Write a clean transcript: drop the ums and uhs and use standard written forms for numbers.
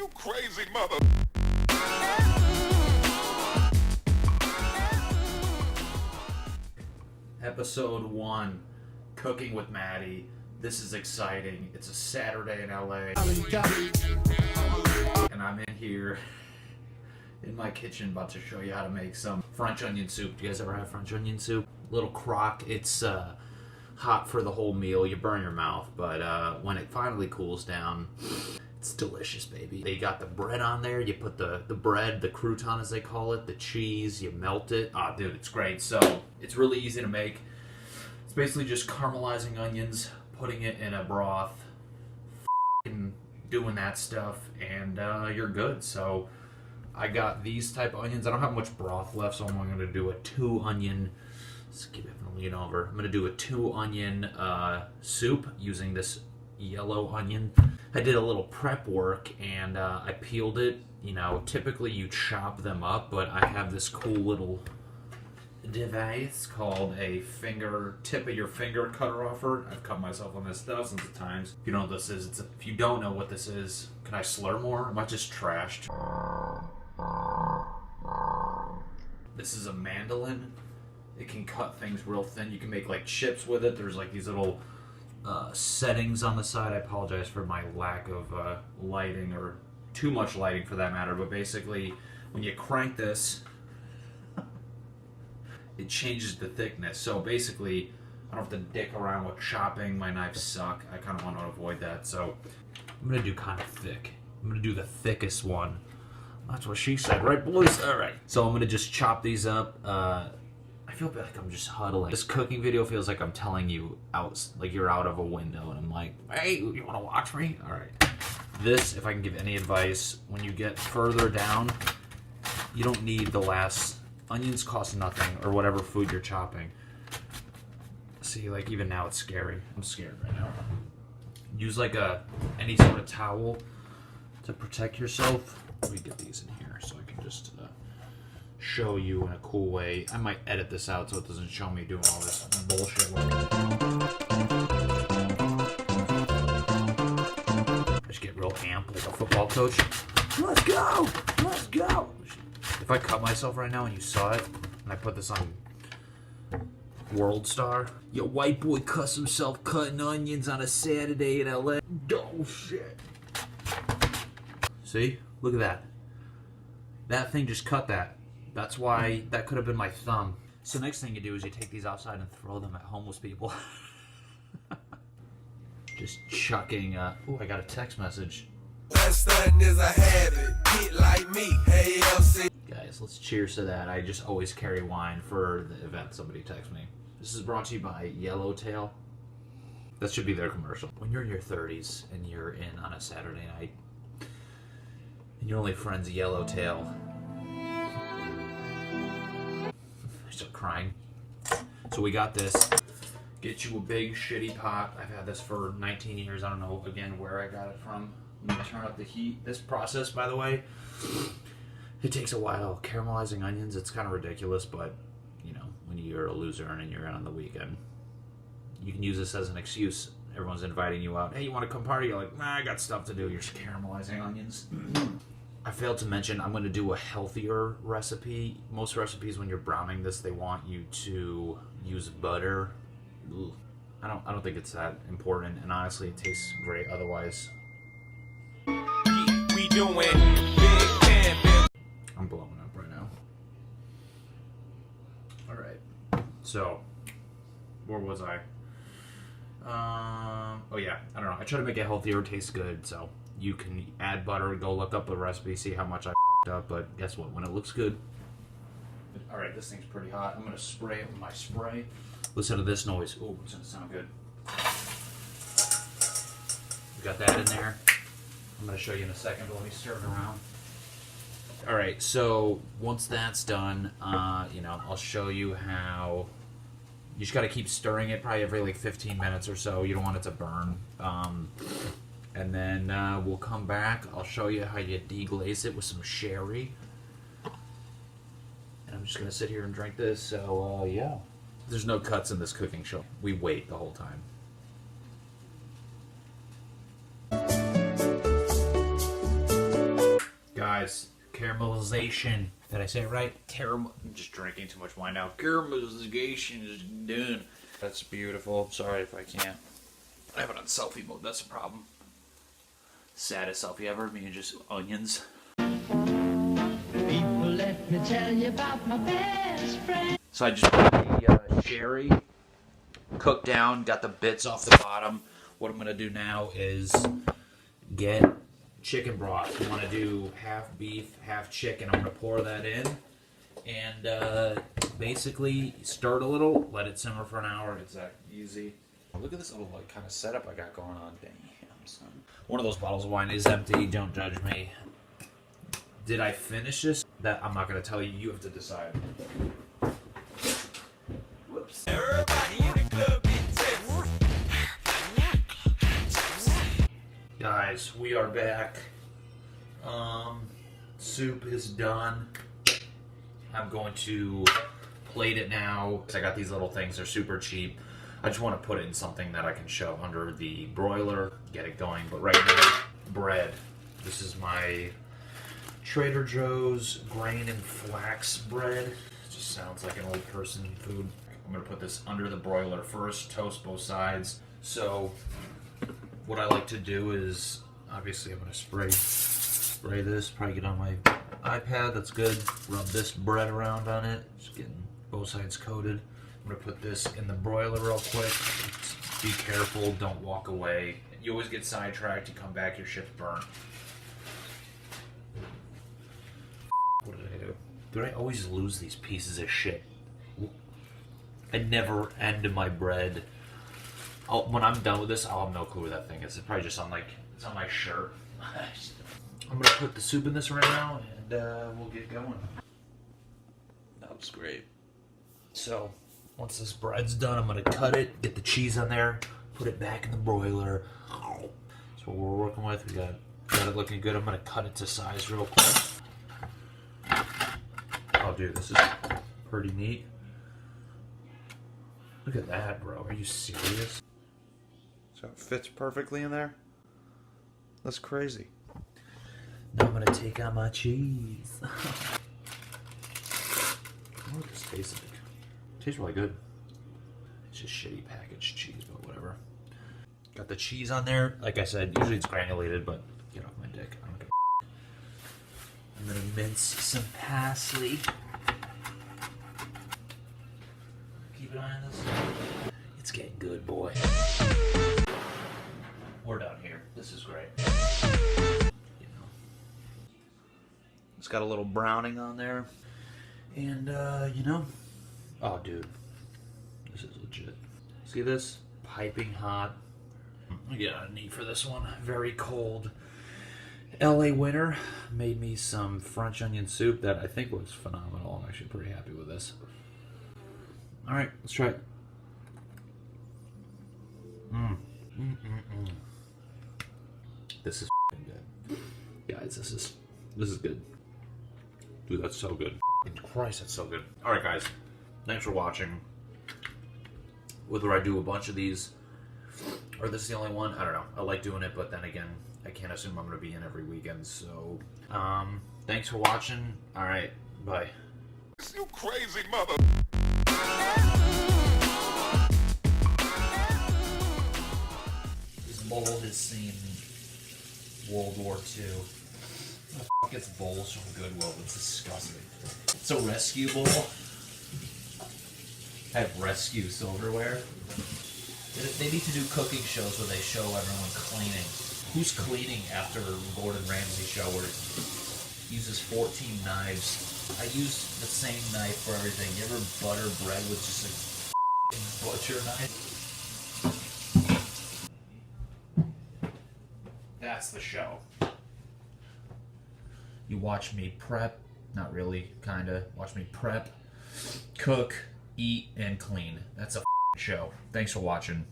You crazy mother. Episode 1, Cooking with Matty. This is exciting. It's a Saturday in LA. And I'm in here in my kitchen about to show you how to make some French onion soup. Do you guys ever have French onion soup? Little crock. It's hot for the whole meal. You burn your mouth, but when it finally cools down, it's delicious, baby. They got the bread on there. You put the bread, the crouton as they call it, the cheese, you melt it. Ah, dude, it's great. So it's really easy to make. It's basically just caramelizing onions, putting it in a broth, doing that stuff, and you're good. So I got these type of onions. I don't have much broth left, so I'm going to do a 2-onion. Let's keep it from lean over. I'm going to do a 2-onion soup using this yellow onion. I did a little prep work and I peeled it. You know, typically you chop them up, but I have this cool little device called a tip of your finger cutter offer. I've cut myself on this thousands of times. If you know what this is, if you don't know what this is, can I slur more? Am I just trashed? This is a mandolin. It can cut things real thin. You can make like chips with it. There's like these little settings on the side. I apologize for my lack of lighting, or too much lighting for that matter, but basically when you crank this, it changes the thickness. So basically I don't have to dick around with chopping. My knives suck. I kind of want to avoid that, so I'm gonna do kind of thick. I'm gonna do the thickest one. That's what she said, right, boys? All right, so I'm gonna just chop these up. I feel like I'm just huddling. This cooking video feels like I'm telling you out, like you're out of a window, and I'm like, hey, you want to watch me? All right. This, if I can give any advice, when you get further down, you don't need the last. Onions cost nothing, or whatever food you're chopping. See, like even now it's scary. I'm scared right now. Use like any sort of towel to protect yourself. Let me get these in here so I can just show you in a cool way. I might edit this out so it doesn't show me doing all this bullshit. I just get real amped like a football coach. Let's go! Let's go! If I cut myself right now and you saw it, and I put this on World Star, yo, white boy cuts himself cutting onions on a Saturday in LA. Oh shit. See? Look at that. That thing just cut that. That's why that could have been my thumb. So next thing you do is you take these outside and throw them at homeless people. Just chucking, ooh, I got a text message. That stunting is a habit. Get like me. Hey, LC. Guys, let's cheers to that. I just always carry wine for the event somebody texts me. This is brought to you by Yellowtail. That should be their commercial. When you're in your 30s and you're in on a Saturday night and your only friend's Yellowtail, I start crying. So we got this. Get you a big shitty pot. I've had this for 19 years. I don't know again where I got it from. I'm gonna turn up the heat. This process, by the way, it takes a while. Caramelizing onions, it's kind of ridiculous, but you know, when you're a loser and you're in on the weekend, you can use this as an excuse. Everyone's inviting you out. Hey, you want to come party? You're like, nah, I got stuff to do. You're just caramelizing onions. I failed to mention I'm going to do a healthier recipe. Most recipes, when you're browning this, they want you to use butter. Ugh. I don't think it's that important, and honestly, it tastes great otherwise. We doing big camping. I'm blowing up right now. Alright. So, where was I? Oh yeah, I don't know. I try to make it healthier, taste good, so you can add butter, go look up the recipe, see how much I f***ed up, but guess what? When it looks good. Alright, this thing's pretty hot. I'm gonna spray it with my spray. Listen to this noise. Oh, it's gonna sound good. We got that in there. I'm going to show you in a second, but let me stir it around. Alright, so once that's done, you know, I'll show you how you just got to keep stirring it probably every like 15 minutes or so. You don't want it to burn. And then we'll come back. I'll show you how you deglaze it with some sherry. And I'm just going to sit here and drink this, so yeah. There's no cuts in this cooking show. We wait the whole time. guys, caramelization. Did I say it right? I'm just drinking too much wine now. Caramelization is done. That's beautiful. Sorry if I can't. I have it on selfie mode. That's the problem. Saddest selfie ever. Me and just onions. People, let me tell you about my best friend. So I just put the sherry cooked down, got the bits off the bottom. What I'm going to do now is get chicken broth. I want to do half beef, half chicken. I'm going to pour that in and basically stir it a little, let it simmer for an hour. It's that easy. Look at this little like kind of setup I got going on. Damn, son. One of those bottles of wine is empty. Don't judge me. Did I finish this? That I'm not going to tell you. You have to decide. Whoops. Everybody in the club get tipsy. Guys, we are back. Soup is done. I'm going to plate it now. I got these little things. They're super cheap. I just want to put it in something that I can show under the broiler, get it going. But right now, bread. This is my Trader Joe's grain and flax bread. It just sounds like an old person food. I'm going to put this under the broiler first, toast both sides. So what I like to do is, obviously I'm going to spray this, probably get on my iPad, that's good. Rub this bread around on it, just getting both sides coated. I'm going to put this in the broiler real quick. Be careful, don't walk away. You always get sidetracked, you come back, your shit's burnt. What did I do? Do I always lose these pieces of shit? I never end my bread. When I'm done with this, I'll have no clue where that thing is. It's probably just on it's on my shirt. I'm gonna put the soup in this right now, and we'll get going. That was great. So, once this bread's done, I'm gonna cut it, get the cheese on there, put it back in the broiler. That's what we're working with. We got it looking good. I'm gonna cut it to size real quick. Oh, dude, this is pretty neat. Look at that, bro. Are you serious? So it fits perfectly in there? That's crazy. Now I'm going to take out my cheese. What does this taste like? It tastes really good. It's just shitty packaged cheese, but whatever. Got the cheese on there. Like I said, usually it's granulated, but get off my dick. I'm going to mince some parsley. Keep an eye on this. It's getting good, boy. We're done here. This is great. You know, it's got a little browning on there, and you know, oh, dude, this is legit. See this? Piping hot. I got a need for this one. Very cold. LA winter made me some French onion soup that I think was phenomenal. I'm actually pretty happy with this. All right, let's try it. This is good, guys. This is good, dude. That's so good. Christ, that's so good. All right, guys. Thanks for watching. Whether I do a bunch of these or this is the only one, I don't know. I like doing it, but then again, I can't assume I'm going to be in every weekend. So, thanks for watching. All right, bye. You crazy mother. This bowl has seen World War II. Who the fuck gets bowls from Goodwill? It's disgusting. It's a rescue bowl. I have rescue silverware. They need to do cooking shows where they show everyone cleaning. Who's cleaning after Gordon Ramsay show where he uses 14 knives? I use the same knife for everything. You ever butter bread with just a butcher knife? That's the show. You watch me prep, not really, kinda. Watch me prep, cook, eat, and clean. That's a show. Thanks for watching.